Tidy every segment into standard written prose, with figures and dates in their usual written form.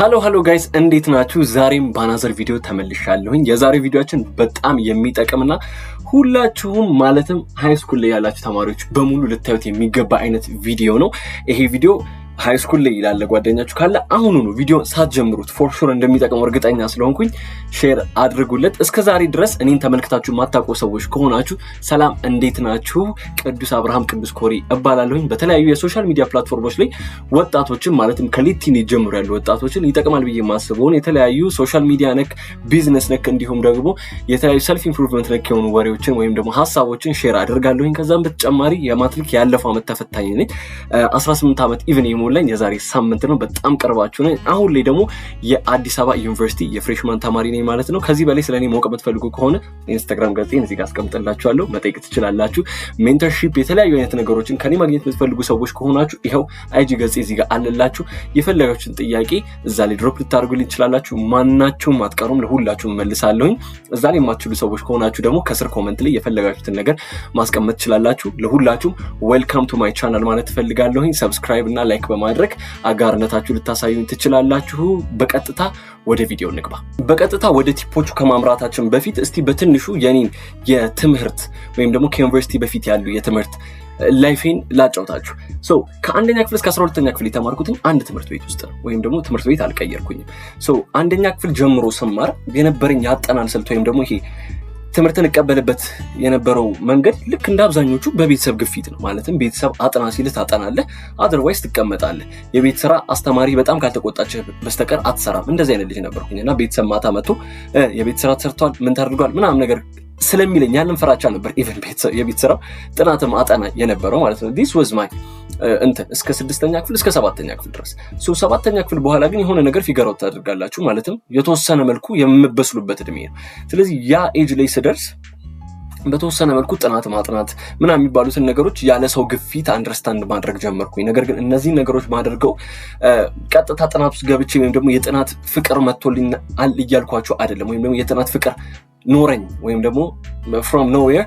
ሃሎ ጋይስ እንዴት ናችሁ? ዛሬም ባናዘር ቪዲዮ ተመልሻለሁኝ። የዛሬው ቪዲዮአችን በጣም የሚጠቅምና ሁላችሁም ማለትም ሃይ ስኩል ላይ ያላችሁ ተማሪዎች በሙሉ ልታዩት የሚገባ አይነት ቪዲዮ ነው። ይሄ ቪዲዮ ሃይ ስኩል ላይ ያለ ጓደኛችሁ ካለ አሁኑኑ ቪዲዮ ሳትጀምሩት ፎር ሹር እንደሚጠቅም እርግጠኛ ስለሆንኩኝ ሼር አድርጉለት። እስከዛሬ ድረስ እኔን ተመልክታችሁ ማታውቁ ሰዎች ከሆናችሁ ሰላም እንዴት ናችሁ? ቅዱስ አብርሃም ቅዱስ ኮሪ እባላለሁኝ። በተለያዩ የሶሻል ሚዲያ ፕላትፎርሞች ላይ ወጣቶችን ማለትም ከሊቲን ጀምሮ ያሉ ወጣቶችን ይጠቅማል ብዬ ማስበውን የተለያዩ ሶሻል ሚዲያ ነክ፣ ቢዝነስ ነክ እንዲሁም ደግሞ የተለያዩ ሰልፍ ኢምፕሩቭመንት ነክ የሆኑ ወሬዎችን ወይም ደግሞ ሀሳቦችን ሼር አድርጋለሁኝ። ከዛም በተጨማሪ የማትሪክ ያለፈው ዓመት ተፈታኝ ነኝ። 18 ዓመት ኢቭን ላይ የዛሬ ሳምንት ነው። በጣም ቀርባችሁ ነኝ። አሁን ላይ ደግሞ የአዲስ አበባ ዩኒቨርሲቲ የፍሬሽማን ተማሪ ነኝ ማለት ነው። ከዚህ በላይ ስለኔ ማወቅ የምትፈልጉ ከሆነ ኢንስታግራም ገጽን እዚህ ጋር አስቀምጥላችኋለሁ፣ መጠየቅ ትችላላችሁ። ሜንተርሺፕ፣ የተለያዩ አይነት ነገሮችን ከኔ ማግኘት የምትፈልጉ ሰዎች ከሆናችሁ ይኸው አይጂ ገጽ እዚህ ጋር አለላችሁ። የፈለጋችሁን ጥያቄ እዛ ላይ ድሮፕ ልታደርጉልኝ ትችላላችሁ። ማናችሁም አትቀሩም፣ ለሁላችሁም መልሳለሁኝ። እዛ ላይ የማትችሉ ሰዎች ከሆናችሁ ደግሞ ከስር ኮሜንት ላይ የፈለጋችሁትን ነገር ማስቀመጥ ትችላላችሁ። ለሁላችሁም ዌልካም ቱ ማይ ቻናል ማለት ትፈልጋለሁኝ። ሰብስክራይብ እና ላይክ በማድረግ አጋርነታችሁ ልታሳዩኝ ትችላላችሁ። በቀጥታ ወደ ቪዲዮ እንግባ። በቀጥታ ወደ ቲፖቹ ከማምራታችን በፊት እስቲ በትንሹ የኔን የትምህርት ወይም ደግሞ ከዩኒቨርሲቲ በፊት ያሉ የትምህርት ላይፌን ላጫውታችሁ። ከአንደኛ ክፍል እስከ 12ኛ ክፍል የተማርኩትኝ አንድ ትምህርት ቤት ውስጥ ነው። ወይም ደግሞ ትምህርት ቤት አልቀየርኩኝም። አንደኛ ክፍል ጀምሮ ስማር የነበረኝ ያጠናን ስልት ወይም ደግሞ ይሄ ትምህርትን እቀበልበት የነበረው መንገድ ልክ እንደ አብዛኞቹ በቤተሰብ ግፊት ነው። ማለትም ቤተሰብ አጥና ሲልህ ታጠናለህ፣ አዘርዋይስ ትቀመጣለህ። የቤት ስራ አስተማሪ በጣም ካልተቆጣች በስተቀር አትሰራም። እንደዚህ አይነት ልጅ ነበርኩኝና ቤተሰብ ማታ መጥቶ የቤት ስራ ተሰርቷል፣ ምን ታደርጓል ምናምን ነገር ስለሚለኝ ያንን ፍራቻ ነበር ኢቨን የቤት ስራው ጥናትም አጠና የነበረው ማለት ነው። ዲስ ዋዝ ማይ እስከ 6ኛ ክፍል እስከ 7ኛ ክፍል ድረስ። 7ኛ ክፍል በኋላ ግን የሆነ ነገር ፊገር አውት ታደርጋላችሁ። ማለትም የተወሰነ መልኩ የምበስሉበት እድሜ ነው። ስለዚህ ያ ኤጅ ላይ ስደርስ በተወሰነ መልኩ ጥናት ማጥናት ምናምን የሚባሉትን ነገሮች ያለ ሰው ግፊት አንደርስታንድ ማድረግ ጀመርኩኝ። ነገር ግን እነዚህ ነገሮች ማድረገው ቀጥታ ጥናት ውስጥ ገብቼ ወይም ደግሞ የጥናት ፍቅር መጥቶልኝ እያልኳቸው አይደለም። ወይም ደግሞ የጥናት ፍቅር ኖረኝ ወይም ደግሞ ፍሮም ኖዌር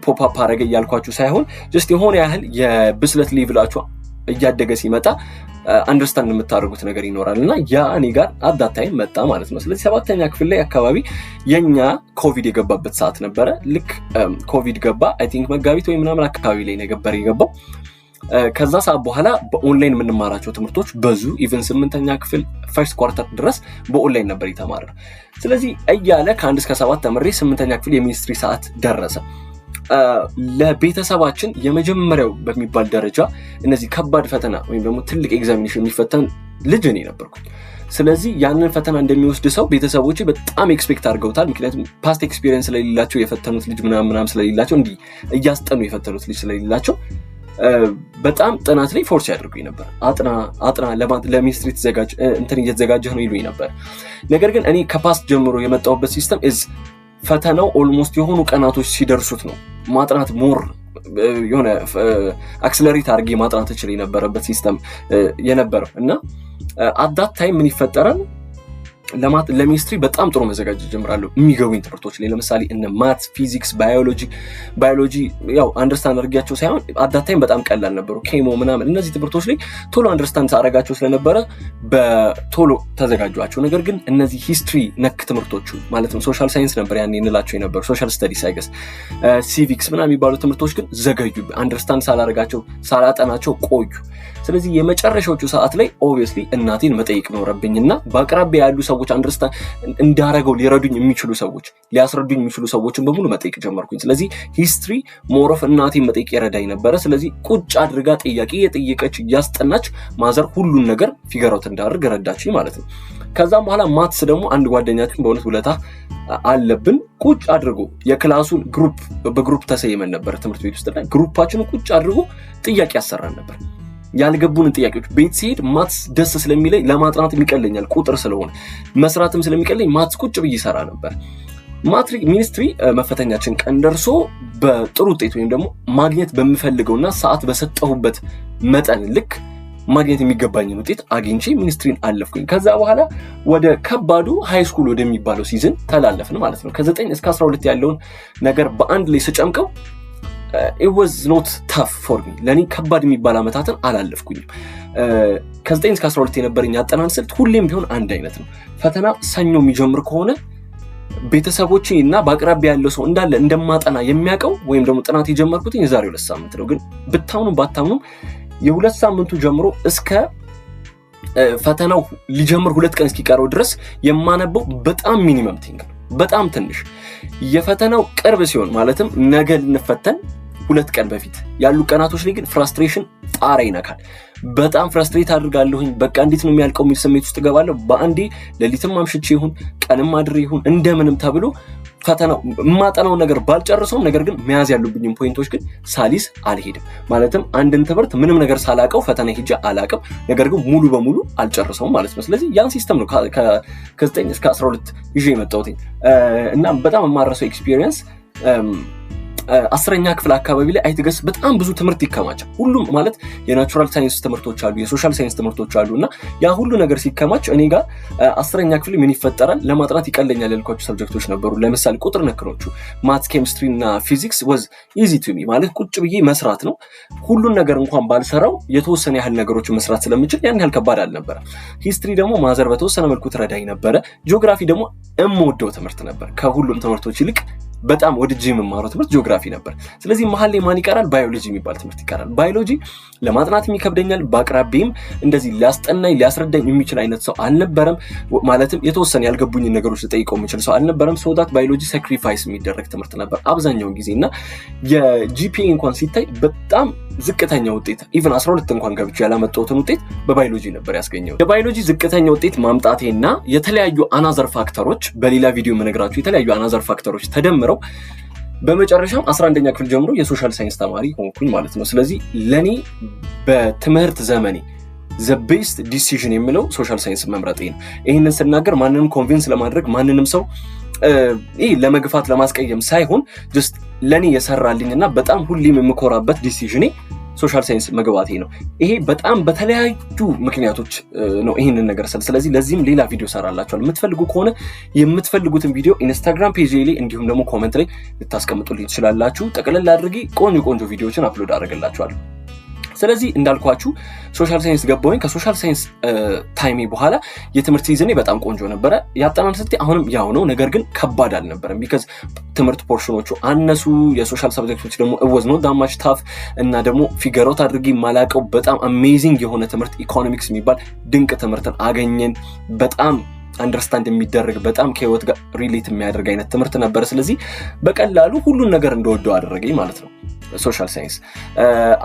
ፖፕ አፕ አረገ እያልኳችሁ ሳይሆን ጀስት የሆነ ያህል የብስለት ሌቭላችሁ እያደገ ሲመጣ አንደርስታንድ የምታደርጉት ነገር ይኖራል እና ያ እኔ ጋር አዳታይም መጣ ማለት ነው። ስለዚህ 7ኛ ክፍል ላይ አካባቢ የኛ ኮቪድ የገባበት ሰዓት ነበረ። ልክ ኮቪድ ገባ አይ ቲንክ መጋቢት ወይ ምናምን አካባቢ ላይ ነበር የገባው። ከዛ ሰዓት በኋላ በኦንላይን የምንማራቸው ትምህርቶች በዙ። ኢቨን 8ኛ ክፍል ፈርስት ኳርተር ድረስ በኦንላይን ነበር የተማረ። ስለዚህ እያለ ከ1 እስከ 7 ተምሬ 8ኛ ክፍል የሚኒስትሪ ሰዓት ደረሰ። ለቤተሰባችን የመጀመሪያው በሚባል ደረጃ እነዚህ ከባድ ፈተና ወይም ደግሞ ትልቅ ኤግዛሚኔሽን የሚፈተን ልጅ እኔ ነበርኩኝ። ስለዚህ ያንን ፈተና እንደሚወስድ ሰው ቤተሰቦቼ በጣም ኤክስፔክት አድርገውታል። ምክንያቱም ፓስት ኤክስፒሪየንስ ስለሌላቸው የፈተኑት ልጅ ምናምን ስለሌላቸው እንዲህ እያስጠኑ የፈተኑት ልጅ ስለሌላቸው በጣም ጥናት ላይ ፎርስ ያደርጉኝ ነበር። አጥና ለሚኒስትሪ ተዘጋጅ እየተዘጋጀህ ነው ይሉኝ ነበር። ነገር ግን እኔ ከፓስት ጀምሮ የመጣሁበት ሲስተም ፈተናው ኦልሞስት የሆኑ ቀናቶች ሲደርሱት ነው ማጥናት ሞር የሆነ አክሰለሬት አድርጌ ማጥናት እችል የነበረበት ሲስተም የነበረው እና አዳት ታይም ምን ይፈጠራል? ለሚኒስትሪ በጣም ጥሩ መዘጋጀት ጀምራለሁ። የሚገቡኝ ትምህርቶች ላይ ለምሳሌ እነ ማትስ፣ ፊዚክስ፣ ባዮሎጂ ያው አንደርስታንድ አድርጊያቸው ሳይሆን አዳታይም በጣም ቀላል ነበሩ። ኬሞ ምናምን እነዚህ ትምህርቶች ላይ ቶሎ አንደርስታንድ አደረጋቸው ስለነበረ በቶሎ ተዘጋጇቸው። ነገር ግን እነዚህ ሂስትሪ ነክ ትምህርቶቹ ማለትም ሶሻል ሳይንስ ነበር ያኔ እንላቸው የነበሩ ሶሻል ስተዲስ አይገስ ሲቪክስ ምናምን የሚባሉ ትምህርቶች ግን ዘገዩ። አንደርስታንድ ሳላጠናቸው ቆዩ። ስለዚህ የመጨረሻዎቹ ሰዓት ላይ ኦብቪየስሊ እናቴን መጠየቅ ኖረብኝና በአቅራቢያ ያሉ ሰዎች አንደርስታንድ እንዳረገው ሊረዱኝ የሚችሉ ሰዎች ሊያስረዱኝ የሚችሉ ሰዎችን በሙሉ መጠየቅ ጀመርኩኝ። ስለዚህ ሂስትሪ ሞር ኦፍ እናቴን መጠየቅ ይረዳኝ ነበረ። ስለዚህ ቁጭ አድርጋ ጥያቄ የጠየቀች እያስጠናች ማዘር ሁሉን ነገር ፊገር አውት እንዳደርግ ረዳችኝ ማለት ነው። ከዛም በኋላ ማትስ ደግሞ አንድ ጓደኛችን በእውነት ውለታ አለብን። ቁጭ አድርጎ የክላሱን በግሩፕ ተሰይመን ነበር ትምህርት ቤት ውስጥ እና ግሩፓችንን ቁጭ አድርጎ ጥያቄ ያሰራን ነበር። ያልገቡንን ጥያቄዎች ቤት ሲሄድ ማትስ ደስ ስለሚለኝ ለማጥናት የሚቀለኛል ቁጥር ስለሆነ መስራትም ስለሚቀለኝ ማትስ ቁጭ ብዬ ሰራ ነበር። ማትሪክ ሚኒስትሪ መፈተኛችን ቀን ደርሶ በጥሩ ውጤት ወይም ደግሞ ማግኘት በምፈልገውና ሰዓት በሰጠሁበት መጠን ልክ ማግኘት የሚገባኝን ውጤት አግኝቼ ሚኒስትሪን አለፍኩኝ። ከዛ በኋላ ወደ ከባዱ ሃይ ስኩል ወደሚባለው ሲዝን ተላለፍን ማለት ነው። ከ9 እስከ 12 ያለውን ነገር በአንድ ላይ ስጨምቀው it was not tough for me ለኔ ከባድ የሚባል አመታትን አላለፍኩኝም። ከ9 እስከ 12 የነበረኝ አጠናን ስልት ሁሌም ቢሆን አንድ አይነት ነው። ፈተና ሰኞ የሚጀምር ከሆነ ቤተሰቦቼ እና በአቅራቢያ ያለው ሰው እንዳለ እንደማጠና የሚያውቀው ወይም ደግሞ ጥናት የጀመርኩት የዛሬ 2 ሳምንት ነው። ግን ብታምኑ ባታምኑ የ2 ሳምንቱ ጀምሮ እስከ ፈተናው ሊጀምር 2 ቀን እስኪቀረው ድረስ የማነበው በጣም ሚኒመም ቲንግ ነው፣ በጣም ትንሽ። የፈተናው ቅርብ ሲሆን ማለትም ነገ ልንፈተን 2 ቀን በፊት ያሉ ቀናቶች ላይ ግን ፍራስትሬሽን ጣራ ይነካል። በጣም ፍራስትሬት አድርጋለሁኝ። በቃ እንዴት ነው የሚያልቀው የሚል ስሜት ውስጥ ገባለሁ። በአንዴ ሌሊትም አምሽቼ ይሁን ቀንም አድሬ ይሁን እንደምንም ተብሎ ፈተናው ማጠናው ነገር ባልጨርሰውም ነገር ግን መያዝ ያሉብኝም ፖይንቶች ግን ሳሊስ አልሄድም። ማለትም አንድን ትምህርት ምንም ነገር ሳላቀው ፈተና ሄጄ አላቀም፣ ነገር ግን ሙሉ በሙሉ አልጨርሰውም ማለት ነው። ስለዚህ ያን ሲስተም ነው ከ9 እስከ 12 ይዤ የመጣሁት እና በጣም የማረሰው ኤክስፒሪየንስ 10ኛ ክፍል አካባቢ ላይ አይተገስ በጣም ብዙ ትምህርት ይከማቻል። ሁሉም ማለት የናቹራል ሳይንስ ትምህርቶች አሉ፣ የሶሻል ሳይንስ ትምህርቶች አሉና ያ ሁሉ ነገር ሲከማች እኔ ጋር 10ኛ ክፍል ምን ይፈጠራል ለማጥናት ይቀለኛል ያልኳቸው ሰብጀክቶች ነበሩ። ለምሳሌ ቁጥር ነክሮቹ ማትስ፣ ኬሚስትሪ እና ፊዚክስ was easy to me ማለት ቁጭ ብዬ መስራት ነው። ሁሉን ነገር እንኳን ባልሰራው የተወሰነ ያህል ነገሮችን መስራት ስለምችል ያን ያህል ከባድ አልነበረም። ሂስትሪ ደግሞ ማዘር በተወሰነ መልኩ ትረዳኝ ነበረ። ጂኦግራፊ ደግሞ እምወደው ትምህርት ነበር። ከሁሉም ትምህርቶች ይልቅ በጣም ወድጄ የምማረው ትምህርት ጂኦግራፊ ነበር። ስለዚህ መሀል ላይ ማን ይቀራል? ባዮሎጂ የሚባል ትምህርት ይቀራል። ባዮሎጂ ለማጥናትም ይከብደኛል። በአቅራቢያም እንደዚህ ሊያስጠናኝ ሊያስረዳኝ የሚችል አይነት ሰው አልነበረም። ማለትም የተወሰነ ያልገቡኝ ነገሮች ልጠይቀው የሚችል ሰው አልነበረም። ሶዳት ባዮሎጂ ሳክሪፋይስ የሚደረግ ትምህርት ነበር አብዛኛውን ጊዜና የጂፒኤ እንኳን ሲታይ በጣም ዝቅተኛ ውጤት ኢቭን 12 እንኳን ገብቼ ያላመጣሁትን ውጤት በባዮሎጂ ነበር ያስገኘው። የባዮሎጂ ዝቅተኛ ውጤት ማምጣቴና የተለያዩ አናዘር ፋክተሮች በሌላ ቪዲዮ መነግራችሁ የተለያዩ አናዘር ፋክተሮች ተደምረው በመጨረሻም 11ኛ ክፍል ጀምሮ የሶሻል ሳይንስ ተማሪ ሆንኩኝ ማለት ነው። ስለዚህ ለኔ በትምህርት ዘመኔ the best decision የምለው ሶሻል ሳይንስ መምረጤ ነው። ይሄንን ስናገር ማንንም ኮንቪንስ ለማድረግ ማንንም ሰው ለመግፋት ለማስቀየም ሳይሆን just ለኔ የሰራልኝና በጣም ሁሌም የምኮራበት ዲሲዥኔ ሶሻል ሳይንስ መግባቴ ነው። ይሄ በጣም በተለያዩ ምክንያቶች ነው ይሄንን ነገር ስለዚህ ለዚህም ሌላ ቪዲዮ ሰራላችኋለሁ። የምትፈልጉ ከሆነ የምትፈልጉትን ቪዲዮ ኢንስታግራም ፔጅ ላይ እንዲሁም ደግሞ ኮሜንት ላይ ልታስቀምጡልኝ ትችላላችሁ። ጠቅለል አድርጌ ቆንጆ ቪዲዮዎችን አፕሎድ አደርግላችኋለሁ። ስለዚህ እንዳልኳችሁ ሶሻል ሳይንስ ገባሁኝ። ከሶሻል ሳይንስ ታይሜ በኋላ የትምህርት ሲዝኔ በጣም ቆንጆ ነበረ። ያጠናን ስልቴ አሁንም ያው ነው፣ ነገር ግን ከባድ አልነበረም። ቢካዝ ትምህርት ፖርሽኖቹ አነሱ። የሶሻል ሰብጀክቶች ደግሞ it was not that much tough እና ደግሞ ፊገር አውት አድርጌ የማላውቀው በጣም አሜዚንግ የሆነ ትምህርት ኢኮኖሚክስ የሚባል ድንቅ ትምህርትን አገኘን። በጣም አንደርስታንድ የሚደረግ በጣም ከህይወት ጋር ሪሌት የሚያደርግ አይነት ትምህርት ነበር። ስለዚህ በቀላሉ ሁሉን ነገር እንደወደው አደረገኝ ማለት ነው። ሶሻል ሳይንስ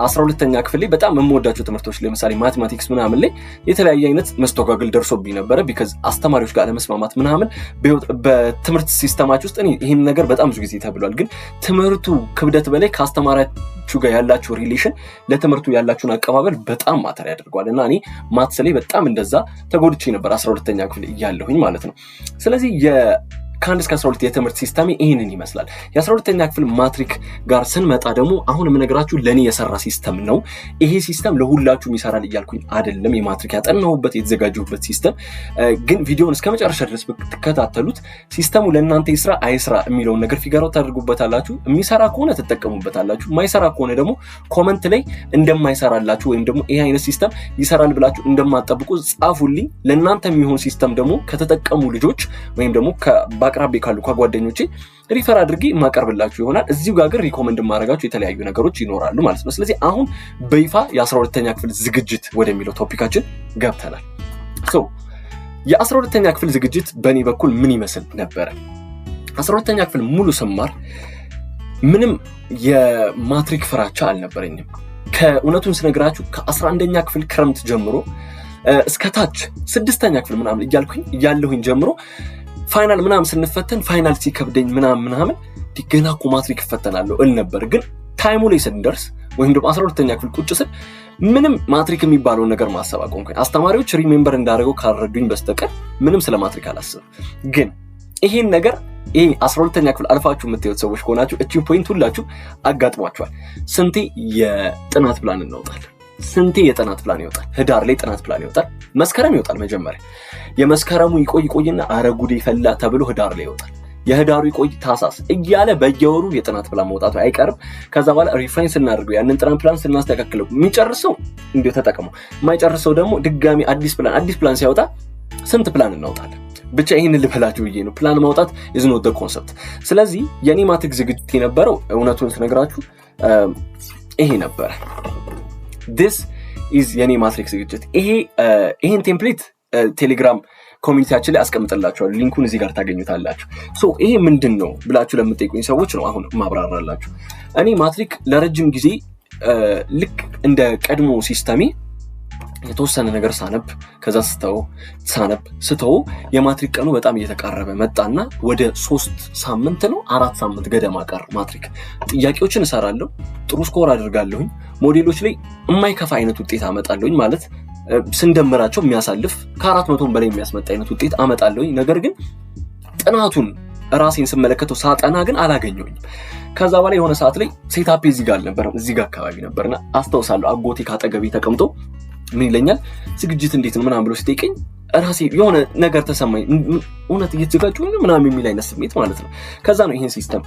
12ኛ ክፍል ላይ በጣም የምወዳቸው ትምህርቶች ለምሳሌ ማቴማቲክስ ምናምን ላይ የተለያየ አይነት መስተጓገል ደርሶብኝ ነበረ። ቢካዝ አስተማሪዎች ጋር ለመስማማት ምናምን በትምህርት ሲስተማች ውስጥ ይሄን ነገር በጣም ብዙ ጊዜ ተብሏል። ግን ትምህርቱ ክብደት በላይ ከአስተማሪያችሁ ጋር ያላችሁ ሪሌሽን ለትምህርቱ ያላችሁን አቀባበል በጣም ማተር ያደርገዋል እና እኔ ማትስ ላይ በጣም እንደዛ ተጎድቼ ነበር 12ኛ ክፍል እያለሁኝ ማለት ነው። ስለዚህ ከ1 እስከ 12 የትምህርት ሲስተም ይሄንን ይመስላል። የ12ኛ ክፍል ማትሪክ ጋር ስንመጣ ደግሞ አሁን የምነግራችሁ ለኔ የሰራ ሲስተም ነው። ይሄ ሲስተም ለሁላችሁም ይሰራል እያልኩኝ አይደለም። የማትሪክ ያጠናሁበት የተዘጋጀሁበት ሲስተም ግን ቪዲዮውን እስከ መጨረሻ ድረስ ብትከታተሉት ሲስተሙ ለእናንተ ይስራ አይስራ የሚለውን ነገር ፊገር አውት ታደርጉበታላችሁ። የሚሰራ ከሆነ ትጠቀሙበታላችሁ፣ ማይሰራ ከሆነ ደግሞ ኮመንት ላይ እንደማይሰራላችሁ ወይም ደግሞ ይሄ አይነት ሲስተም ይሰራል ብላችሁ እንደማትጠብቁ ጻፉልኝ። ለእናንተ የሚሆን ሲስተም ደግሞ ከተጠቀሙ ልጆች ወይም ደግሞ በአቅራቢ ካሉ ከጓደኞቼ ሪፈር አድርጌ ማቀርብላችሁ ይሆናል። እዚሁ ጋር ግን ሪኮመንድ ማድረጋችሁ የተለያዩ ነገሮች ይኖራሉ ማለት ነው። ስለዚህ አሁን በይፋ የ12ኛ ክፍል ዝግጅት ወደሚለው ቶፒካችን ገብተናል። የ12ኛ ክፍል ዝግጅት በእኔ በኩል ምን ይመስል ነበረ? 12ኛ ክፍል ሙሉ ስማር ምንም የማትሪክ ፍራቻ አልነበረኝም። ከእውነቱን ስነግራችሁ ከ11ኛ ክፍል ክረምት ጀምሮ እስከ ታች 6ኛ ክፍል ምናምን እያለሁኝ ጀምሮ ፋይናል ምናምን ስንፈተን ፋይናል ሲከብደኝ ምናምን ገና እኮ ማትሪክ እፈተናለሁ እል ነበር። ግን ታይሙ ላይ ስንደርስ ወይም ደግሞ 12ኛ ክፍል ቁጭ ስል ምንም ማትሪክ የሚባለውን ነገር ማሰብ አቆምኩኝ። አስተማሪዎች ሪሜምበር እንዳደረገው ካልረዱኝ በስተቀር ምንም ስለ ማትሪክ አላስብም። ግን ይሄን ነገር 12ኛ ክፍል አልፋችሁ የምታዩት ሰዎች ከሆናችሁ እቺ ፖይንት ሁላችሁ አጋጥሟችኋል። ስንቴ የጥናት ፕላን እናወጣለን? ስንቴ የጥናት ፕላን ይወጣል? ህዳር ላይ ጥናት ፕላን ይወጣል፣ መስከረም ይወጣል። መጀመሪያ የመስከረሙ ይቆይና አረ ጉዴ ፈላ ተብሎ ህዳር ላይ ይወጣል። የህዳሩ ይቆይ ታህሳስ እያለ በየወሩ የጥናት ፕላን መውጣቱ አይቀርም። ከዛ በኋላ ሪፋይን ስናደርገው ያንን ጥናት ፕላን ስናስተካክለው የሚጨርሰው እንዲሁ ተጠቅመው የማይጨርሰው ደግሞ ድጋሚ አዲስ ፕላን ሲያወጣ ስንት ፕላን እናወጣለን? ብቻ ይህንን ልበላችሁ ብዬ ነው። ፕላን ማውጣት is not the concept። ስለዚህ የኔ ማትሪክ ዝግጅት የነበረው እውነቱን ስነግራችሁ ይሄ ነበረ። this is የኔ ማትሪክ ዝግጅት። ይሄን ቴምፕሌት ቴሌግራም ኮሚኒቲያችን ላይ አስቀምጥላችኋለሁ። ሊንኩን እዚህ ጋር ታገኙታላችሁ። ይሄ ምንድን ነው ብላችሁ ለምትጠይቁኝ ሰዎች ነው አሁን ማብራራላችሁ። እኔ ማትሪክ ለረጅም ጊዜ ልክ እንደ ቀድሞ ሲስተሜ የተወሰነ ነገር ሳነብ ከዛ ስተው የማትሪክ ቀኑ በጣም እየተቃረበ መጣና ወደ 3 ሳምንት ነው 4 ሳምንት ገደማ ቀር ማትሪክ ጥያቄዎችን እሰራለሁ፣ ጥሩ ስኮር አድርጋለሁኝ፣ ሞዴሎች ላይ የማይከፋ አይነት ውጤት አመጣለሁኝ። ማለት ስንደምራቸው የሚያሳልፍ ከ400 በላይ የሚያስመጣ አይነት ውጤት አመጣለሁኝ። ነገር ግን ጥናቱን ራሴን ስመለከተው ሳጠና ግን አላገኘሁኝም። ከዛ በኋላ የሆነ ሰዓት ላይ ሴታፔ እዚህ ጋር አልነበረም፣ እዚህ ጋር አካባቢ ነበርና አስታውሳለሁ አጎቴ ካጠገቤ ተቀምጦ ምን ይለኛል፣ ዝግጅት እንዴት ነው ምናምን ብሎ ሲጠይቀኝ ራሴ የሆነ ነገር ተሰማኝ። እውነት እየተዘጋጁ ነው ምናምን የሚል አይነት ስሜት ማለት ነው። ከዛ ነው ይሄን ሲስተም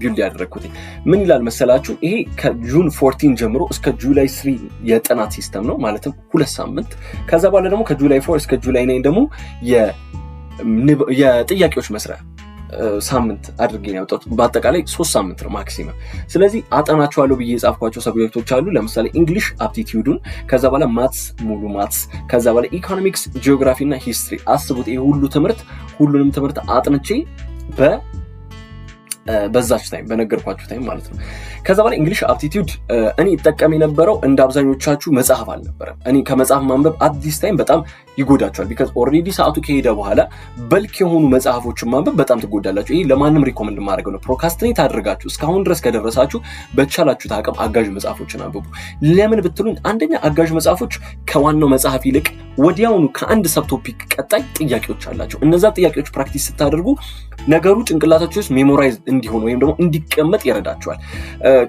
ቢልድ ያደረኩት። ምን ይላል መሰላችሁ? ይሄ ከጁን 14 ጀምሮ እስከ ጁላይ 3 የጥናት ሲስተም ነው፣ ማለትም 2 ሳምንት። ከዛ በኋላ ደግሞ ከጁላይ 4 እስከ ጁላይ 9 ደግሞ የጥያቄዎች መስሪያ ሳምንት አድርጌ ነው ያወጣሁት። በአጠቃላይ 3 ሳምንት ነው ማክሲመም። ስለዚህ አጠናቸዋለሁ ብዬ የጻፍኳቸው ሰብጀክቶች አሉ። ለምሳሌ እንግሊሽ አፕቲቲዩዱን፣ ከዛ በኋላ ማትስ ሙሉ ማትስ፣ ከዛ በኋላ ኢኮኖሚክስ፣ ጂኦግራፊ እና ሂስትሪ። አስቡት ይሄ ሁሉንም ትምህርት አጥንቼ በዛች ታይም በነገርኳችሁ ታይም ማለት ነው። ከዛ በኋላ እንግሊሽ አፕቲቲዩድ እኔ እጠቀም የነበረው እንደ አብዛኞቻችሁ መጽሐፍ አልነበረም። እኔ ከመጽሐፍ ማንበብ አዲስ ታይም በጣም ይጎዳቸዋል። ቢካዝ ኦልሬዲ ሰዓቱ ከሄደ በኋላ በልክ የሆኑ መጽሐፎችን ማንበብ በጣም ትጎዳላችሁ። ይሄ ለማንም ሪኮመንድ ማድረግ ነው። ፕሮካስትኔት አድርጋችሁ እስካሁን ድረስ ከደረሳችሁ በቻላችሁት አቅም አጋዥ መጽሐፎችን አንብቡ። ለምን ብትሉኝ፣ አንደኛ አጋዥ መጽሐፎች ከዋናው መጽሐፍ ይልቅ ወዲያውኑ ከአንድ ሰብቶፒክ ቀጣይ ጥያቄዎች አላቸው። እነዛ ጥያቄዎች ፕራክቲስ ስታደርጉ ነገሩ ጭንቅላታችሁ ውስጥ ሜሞራይዝ እንዲሆን ወይም ደግሞ እንዲቀመጥ ይረዳቸዋል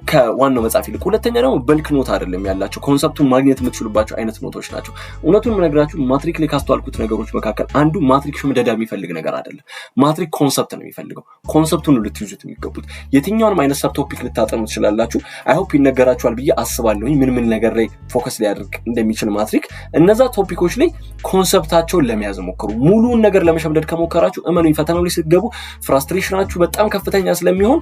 ከዋናው መጽሐፍ ይልቅ። ሁለተኛ ደግሞ በልክ ኖት አይደለም ያላቸው፣ ኮንሰፕቱን ማግኘት የምትችሉባቸው አይነት ኖቶች ናቸው። እውነቱን የምነግራችሁ ማትሪክ ላይ ካስተዋልኩት ነገሮች መካከል አንዱ ማትሪክ ሽምደዳ የሚፈልግ ነገር አይደለም። ማትሪክ ኮንሰፕት ነው የሚፈልገው። ኮንሰፕቱን ልትይዙት የሚገቡት። የትኛውንም አይነት ሰብ ቶፒክ ልታጠኑ ትችላላችሁ። አይሆፕ ይነገራችኋል ብዬ አስባለሁኝ ምን ነገር ላይ ፎከስ ሊያደርግ እንደሚችል ማትሪክ። እነዛ ቶፒኮች ላይ ኮንሰፕታቸውን ለመያዝ ሞክሩ። ሙሉውን ነገር ለመሸምደድ ከሞከራችሁ እመኑኝ ፈተናው ላይ ስትገቡ ፍራስትሬሽናችሁ በጣም ከፍተኛ ስለሚሆን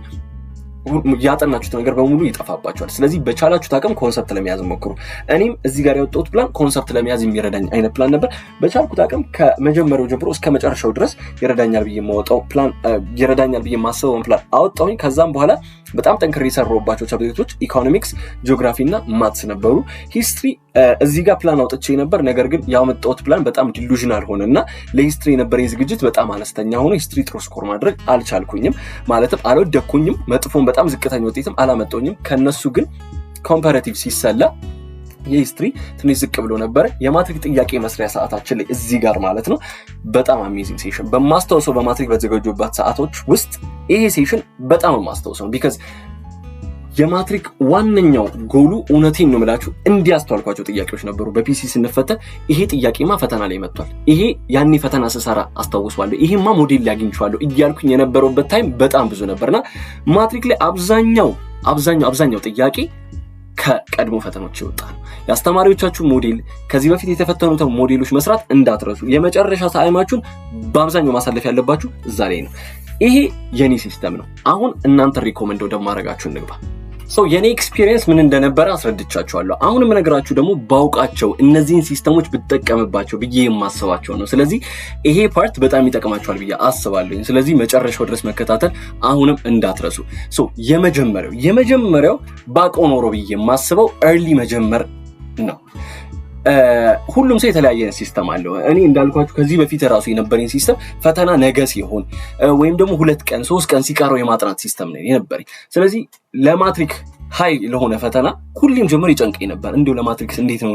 ያጠናችሁት ነገር በሙሉ ይጠፋባችኋል። ስለዚህ በቻላችሁት አቅም ኮንሰፕት ለመያዝ ሞክሩ። እኔም እዚህ ጋር ያወጣሁት ፕላን ኮንሰፕት ለመያዝ የሚረዳኝ አይነት ፕላን ነበር። በቻልኩት አቅም ከመጀመሪያው ጀምሮ እስከ መጨረሻው ድረስ ይረዳኛል ብዬ የማስበውን ፕላን አወጣሁኝ። ከዛም በኋላ በጣም ጠንክሬ የሰራሁባቸው ሰብጀክቶች ኢኮኖሚክስ፣ ጂኦግራፊ እና ማትስ ነበሩ። ሂስትሪ እዚህ ጋር ፕላን አውጥቼ ነበር። ነገር ግን ያመጣሁት ፕላን በጣም ዲሉዥናል ሆነና ለሂስትሪ የነበረኝ ዝግጅት በጣም አነስተኛ ሆነ። ሂስትሪ ጥሩ ስኮር ማድረግ አልቻልኩኝም፣ ማለትም አልወደኩኝም። መጥፎን በጣም ዝቅተኛ ውጤትም አላመጣሁኝም። ከነሱ ግን ኮምፓራቲቭ ሲሰላ የሂስትሪ ትንሽ ዝቅ ብሎ ነበር። የማትሪክ ጥያቄ መስሪያ ሰዓታችን ላይ እዚህ ጋር ማለት ነው በጣም አሜዚንግ ሴሽን በማስተዋወሰው በማትሪክ በተዘጋጁበት ሰዓቶች ውስጥ ይሄ ሴሽን በጣም ማስተዋወሰው ቢካዝ የማትሪክ ዋነኛው ጎሉ እውነቴን ነው የምላችሁ እንዲያስተዋልኳቸው ጥያቄዎች ነበሩ። በፒሲ ስንፈተን ይሄ ጥያቄማ ፈተና ላይ መጥቷል፣ ይሄ ያኔ ፈተና ስሰራ አስታውሳለሁ፣ ይሄማ ሞዴል ላይ አግኝቼዋለሁ እያልኩኝ የነበረበት ታይም በጣም ብዙ ነበርና ማትሪክ ላይ አብዛኛው ጥያቄ ከቀድሞ ፈተናዎች ይወጣ ነው። የአስተማሪዎቻችሁ ሞዴል ከዚህ በፊት የተፈተኑት ሞዴሎች መስራት እንዳትረሱ። የመጨረሻ ታይማችሁን በአብዛኛው ማሳለፍ ያለባችሁ እዛ ላይ ነው። ይሄ የኔ ሲስተም ነው። አሁን እናንተ ሪኮመንድ ወደማረጋችሁ እንግባ። የኔ ኤክስፒሪየንስ ምን እንደነበረ አስረድቻችኋለሁ። አሁን የምነግራችሁ ደግሞ ባውቃቸው እነዚህን ሲስተሞች ብትጠቀምባቸው ብዬ የማስባቸው ነው። ስለዚህ ይሄ ፓርት በጣም ይጠቅማችኋል ብዬ አስባለሁ። ስለዚህ መጨረሻው ድረስ መከታተል አሁንም እንዳትረሱ። የመጀመሪያው ባውቀው ኖሮ ብዬ የማስበው ኤርሊ መጀመር ነው። ሁሉም ሰው የተለያየ ሲስተም አለው። እኔ እንዳልኳችሁ ከዚህ በፊት ራሱ የነበረኝ ሲስተም ፈተና ነገ ሲሆን ወይም ደግሞ 2 ቀን 3 ቀን ሲቀረው የማጥናት ሲስተም ነው የነበረኝ። ስለዚህ ለማትሪክ ሃይ ለሆነ ፈተና ሁሌም ጀምር ይጨንቀኝ ነበር። እንዴው ለማትሪክስ እንዴት ነው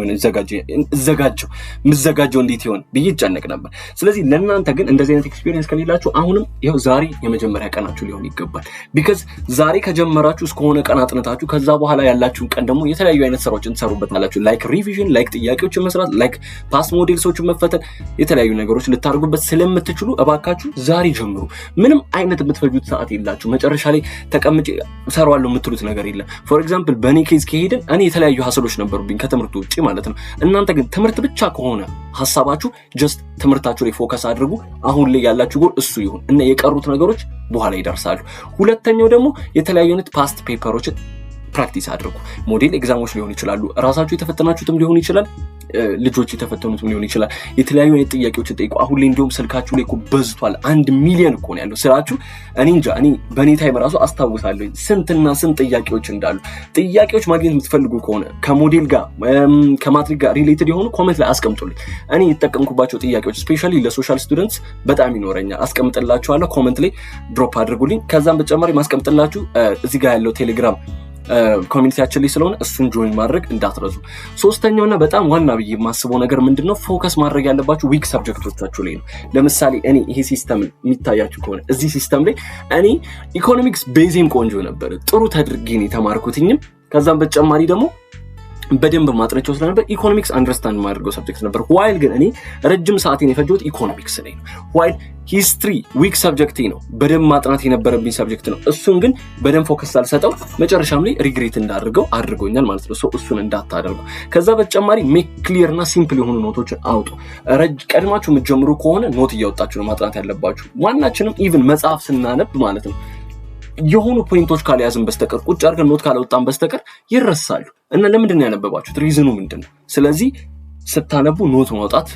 ምዘጋጀው እንዴት ይሆን ብዬ ይጨነቅ ነበር። ስለዚህ ለእናንተ ግን እንደዚህ አይነት ኤክስፒሪየንስ ከሌላችሁ አሁንም ይሄው ዛሬ የመጀመሪያ ቀናችሁ ሊሆን ይገባል። ቢካዝ ዛሬ ከጀመራችሁ እስከሆነ ቀን አጥንታችሁ ከዛ በኋላ ያላችሁን ቀን ደግሞ የተለያዩ አይነት ስራዎችን ትሰሩበታላችሁ። ላይክ ሪቪዥን፣ ላይክ ጥያቄዎችን መስራት፣ ላይክ ፓስ ሞዴልሶችን መፈተን፣ የተለያዩ ነገሮች ልታደርጉበት ስለምትችሉ እባካችሁ ዛሬ ጀምሩ። ምንም አይነት የምትፈጁት ሰዓት የላችሁ። መጨረሻ ላይ ተቀምጬ ሰራዋለሁ የምትሉት ነገር የለም። ፎር ኤግዛምፕል በኔ ኬዝ ከሄድን እኔ የተለያዩ ሀሳቦች ነበሩብኝ ከትምህርቱ ውጪ ማለት ነው። እናንተ ግን ትምህርት ብቻ ከሆነ ሀሳባችሁ ጀስት ትምህርታችሁ ላይ ፎከስ አድርጉ። አሁን ላይ ያላችሁ ጎል እሱ ይሁን እና የቀሩት ነገሮች በኋላ ይደርሳሉ። ሁለተኛው ደግሞ የተለያዩ አይነት ፓስት ፔፐሮችን ፕራክቲስ አድርጉ። ሞዴል ኤግዛሞች ሊሆኑ ይችላሉ፣ ራሳችሁ የተፈተናችሁትም ሊሆን ይችላል፣ ልጆች የተፈተኑትም ሊሆን ይችላል። የተለያዩ አይነት ጥያቄዎችን ጠይቁ። አሁን ላይ እንደውም ስልካችሁ ላይ እኮ በዝቷል። 1 ሚሊዮን እኮ ነው ያለው ስራችሁ። እኔ እንጃ እኔ በኔ ታይም ራሱ አስታውሳለሁ ስንትና ስንት ጥያቄዎች እንዳሉ። ጥያቄዎች ማግኘት የምትፈልጉ ከሆነ ከሞዴል ጋር ከማትሪክ ጋር ሪሌትድ የሆኑ ኮሜንት ላይ አስቀምጡልኝ። እኔ የተጠቀምኩባቸው ጥያቄዎች ስፔሻሊ ለሶሻል ስቱደንትስ በጣም ይኖረኛል፣ አስቀምጥላችኋለሁ። ኮሜንት ላይ ድሮፕ አድርጉልኝ። ከዛም በተጨማሪ ማስቀምጥላችሁ እዚህ ጋር ያለው ቴሌግራም ኮሚኒቲያችን ላይ ስለሆነ እሱን ጆይን ማድረግ እንዳትረሱ። ሶስተኛውና በጣም ዋና ብዬ የማስበው ነገር ምንድነው፣ ፎከስ ማድረግ ያለባችሁ ዊክ ሰብጀክቶቻችሁ ላይ ነው። ለምሳሌ እኔ ይሄ ሲስተም የሚታያችሁ ከሆነ እዚህ ሲስተም ላይ እኔ ኢኮኖሚክስ ቤዚም ቆንጆ ነበር፣ ጥሩ ተድርጌ ነው የተማርኩትኝም። ከዛም በተጨማሪ ደግሞ በደንብ ማጥናቸው ስለነበር ኢኮኖሚክስ አንደርስታንድ ማድረገው ሰብጀክት ነበር። ዋይል ግን እኔ ረጅም ሰዓቴን የፈጀሁት ኢኮኖሚክስ ላይ ነው። ዋይል ሂስትሪ ዊክ ሰብጀክቴ ነው፣ በደንብ ማጥናት የነበረብኝ ሰብጀክት ነው። እሱን ግን በደንብ ፎከስ ሳልሰጠው መጨረሻም ላይ ሪግሬት እንዳደርገው አድርጎኛል ማለት ነው። እሱን እንዳታደርጉ። ከዛ በተጨማሪ ሜክ ክሊር እና ሲምፕል የሆኑ ኖቶችን አውጡ። ቀድማችሁ የምትጀምሩ ከሆነ ኖት እያወጣችሁ ነው ማጥናት ያለባችሁ። ዋናችንም ኢቭን መጽሐፍ ስናነብ ማለት ነው የሆኑ ፖይንቶች ካልያዝን በስተቀር ቁጭ አድርገን ኖት ካላወጣን በስተቀር ይረሳሉ። እና ለምንድን ነው ያነበባችሁት? ሪዝኑ ምንድን ነው? ስለዚህ ስታነቡ ኖት ማውጣት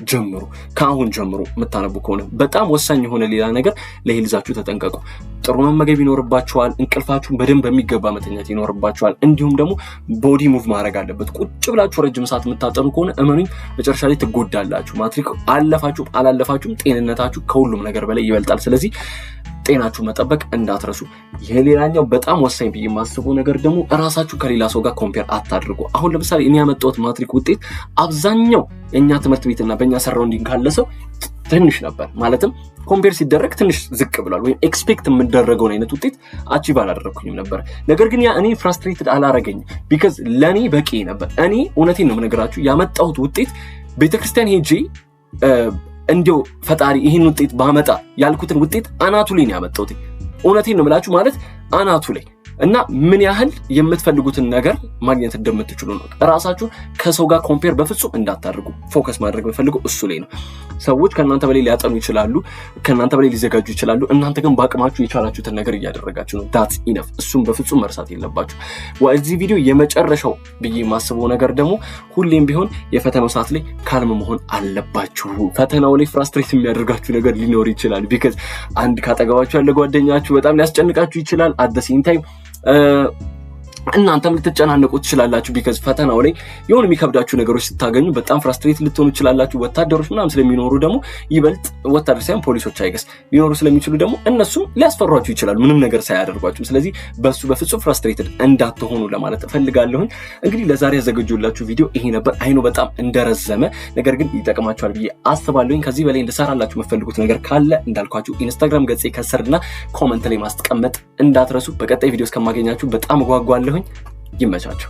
ጀምሩ። ከአሁን ጀምሮ የምታነቡ ከሆነ በጣም ወሳኝ የሆነ ሌላ ነገር ለሄልዛችሁ ተጠንቀቁ። ጥሩ መመገብ ይኖርባችኋል። እንቅልፋችሁን በደንብ በሚገባ መተኛት ይኖርባችኋል። እንዲሁም ደግሞ ቦዲ ሙቭ ማድረግ አለበት። ቁጭ ብላችሁ ረጅም ሰዓት የምታጠኑ ከሆነ እመኑኝ መጨረሻ ላይ ትጎዳላችሁ። ማትሪክ አለፋችሁም አላለፋችሁም ጤንነታችሁ ከሁሉም ነገር በላይ ይበልጣል። ስለዚህ ጤናችሁ መጠበቅ እንዳትረሱ። ይሄ ሌላኛው በጣም ወሳኝ ብዬ የማስበው ነገር ደግሞ እራሳችሁ ከሌላ ሰው ጋር ኮምፔር አታድርጉ። አሁን ለምሳሌ እኔ ያመጣሁት ማትሪክ ውጤት አብዛኛው የኛ ትምህርት ቤትና በእኛ ሰራውንዲንግ ካለ ሰው ትንሽ ነበር። ማለትም ኮምፔር ሲደረግ ትንሽ ዝቅ ብሏል፣ ወይም ኤክስፔክት የምደረገውን አይነት ውጤት አቺቭ አላደረኩኝም ነበር። ነገር ግን ያ እኔ ፍራስትሬትድ አላረገኝም፣ ቢካዝ ለእኔ በቂ ነበር። እኔ እውነቴን ነው የምነግራችሁ ያመጣሁት ውጤት ቤተክርስቲያን ሄጄ እንዲው ፈጣሪ ይሄን ውጤት ባመጣ ያልኩትን ውጤት አናቱ ላይ ነው ያመጣሁት። እውነቴን ነው የምላችሁ ማለት አናቱ ላይ እና ምን ያህል የምትፈልጉትን ነገር ማግኘት እንደምትችሉ ነው። ራሳችሁ ከሰው ጋር ኮምፔር በፍጹም እንዳታደርጉ። ፎከስ ማድረግ በፈልገው እሱ ላይ ነው። ሰዎች ከእናንተ በላይ ሊያጠኑ ይችላሉ፣ ከእናንተ በላይ ሊዘጋጁ ይችላሉ። እናንተ ግን በአቅማችሁ የቻላችሁትን ነገር እያደረጋችሁ ነው። ዳትስ ኢነፍ። እሱም በፍጹም መርሳት የለባችሁ። እዚህ ቪዲዮ የመጨረሻው ብዬ የማስበው ነገር ደግሞ ሁሌም ቢሆን የፈተናው ሰዓት ላይ ካልም መሆን አለባችሁ። ፈተናው ላይ ፍራስትሬት የሚያደርጋችሁ ነገር ሊኖር ይችላል። ቢካዝ አንድ ካጠገባችሁ ያለ ጓደኛችሁ በጣም ሊያስጨንቃችሁ ይችላል። አት ዘ ሴም ታይም እናንተም ልትጨናነቁ ትችላላችሁ። ቢካዝ ፈተናው ላይ የሆነ የሚከብዳችሁ ነገሮች ስታገኙ በጣም ፍራስትሬት ልትሆኑ ትችላላችሁ። ወታደሮች ምናምን ስለሚኖሩ ደግሞ ይበልጥ ወታደር ሳይሆን ፖሊሶች አይገስ ሊኖሩ ስለሚችሉ ደግሞ እነሱም ሊያስፈሯችሁ ይችላሉ ምንም ነገር ሳያደርጓችሁ። ስለዚህ በሱ በፍጹም ፍራስትሬትድ እንዳትሆኑ ለማለት እፈልጋለሁ። እንግዲህ ለዛሬ ያዘጋጀሁላችሁ ቪዲዮ ይሄ ነበር። አይኑ በጣም እንደረዘመ ነገር ግን ይጠቅማችኋል ብዬ አስባለሁ። ከዚህ በላይ እንድሰራላችሁ የምትፈልጉት ነገር ካለ እንዳልኳችሁ ኢንስታግራም ገጼ ከስርና ኮሜንት ላይ ማስቀመጥ እንዳትረሱ። በቀጣይ ቪዲዮ እስከማገኛችሁ በጣም ጓጓለሁ። ይመቻችሁ።